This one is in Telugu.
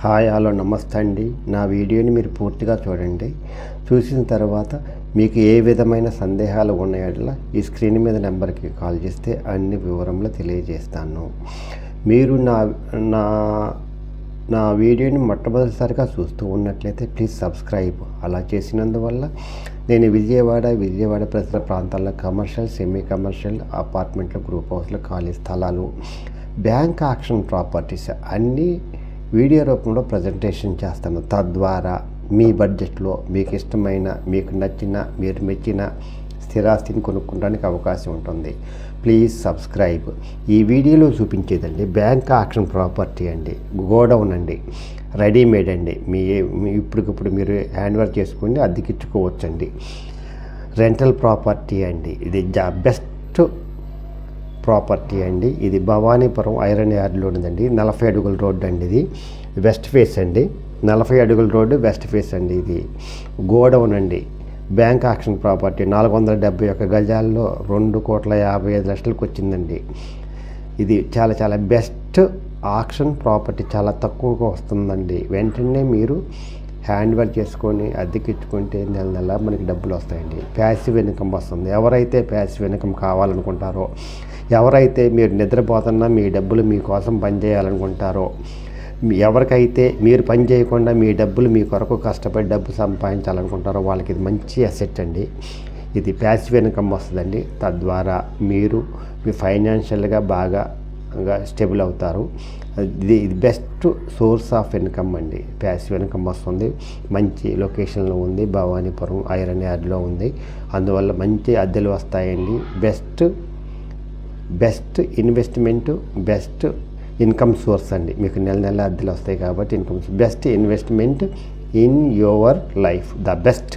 హాయ్ హలో నమస్తే అండి. నా వీడియోని మీరు పూర్తిగా చూడండి. చూసిన తర్వాత మీకు ఏ విధమైన సందేహాలు ఉన్నాయో ఈ స్క్రీన్ మీద నెంబర్కి కాల్ చేస్తే అన్ని వివరంలో తెలియజేస్తాను. మీరు నా నా నా వీడియోని మొట్టమొదటిసారిగా చూస్తూ ఉన్నట్లయితే ప్లీజ్ సబ్స్క్రైబ్. అలా చేసినందువల్ల నేను విజయవాడ పరిసర ప్రాంతాల్లో కమర్షియల్, సెమీ కమర్షియల్, అపార్ట్మెంట్లు, గ్రూప్ హౌస్లు, ఖాళీ స్థలాలు, బ్యాంక్ ఆక్షన్ ప్రాపర్టీస్ అన్నీ వీడియో రూపంలో ప్రజెంటేషన్ చేస్తాను. తద్వారా మీ బడ్జెట్లో మీకు ఇష్టమైన, మీకు నచ్చిన, మీరు మెచ్చిన స్థిరాస్తిని కొనుక్కోవడానికి అవకాశం ఉంటుంది. Please subscribe. ఈ వీడియోలో చూపించేదండి బ్యాంక్ ఆక్షన్ ప్రాపర్టీ అండి, గోడౌన్ అండి, రెడీమేడ్ అండి. ఇప్పటికిప్పుడు మీరు హ్యాండ్ వర్క్ చేసుకుని అద్దెకిచ్చుకోవచ్చండి. రెంటల్ ప్రాపర్టీ అండి. ఇది బెస్ట్ ప్రాపర్టీ అండి. ఇది భవానీపురం ఐరన్ యార్డ్లో ఉందండి. 40 అడుగుల రోడ్డు అండి. ఇది వెస్ట్ ఫేస్ అండి. 40 అడుగుల రోడ్డు వెస్ట్ ఫేస్ అండి. ఇది గోడౌన్ అండి. బ్యాంక్ ఆక్షన్ ప్రాపర్టీ 471 గజాల్లో 2,55,00,000కి వచ్చిందండి. ఇది చాలా బెస్ట్ ఆక్షన్ ప్రాపర్టీ. చాలా తక్కువగా వస్తుందండి. వెంటనే మీరు హ్యాండ్ వర్క్ చేసుకొని అద్దెకిచ్చుకుంటే నెల మనకి డబ్బులు వస్తాయండి. ప్యాసివ్ ఇన్కమ్ వస్తుంది. ఎవరైతే ప్యాసివ్ ఇన్కమ్ కావాలనుకుంటారో, ఎవరైతే మీరు నిద్రపోతున్నా మీ డబ్బులు మీకోసం పనిచేయాలనుకుంటారో, ఎవరికైతే మీరు పని చేయకుండా మీ డబ్బులు మీ కొరకు కష్టపడి డబ్బు సంపాదించాలనుకుంటారో వాళ్ళకి ఇది మంచి అసెట్ అండి. ఇది ప్యాసివ్ ఇన్కమ్ వస్తుందండి. తద్వారా మీరు మీ ఫైనాన్షియల్గా బాగా స్టేబుల్ అవుతారు. ఇది బెస్ట్ సోర్స్ ఆఫ్ ఇన్కమ్ అండి. ప్యాసివ్ ఇన్కమ్ వస్తుంది. మంచి లొకేషన్లో ఉంది. భవానీపురం ఐరన్ యార్డ్లో ఉంది. అందువల్ల మంచి అద్దెలు వస్తాయండి. Best investment, best income source అండి. మీకు నెల అద్దెలు వస్తాయి కాబట్టి best investment in your life, the best.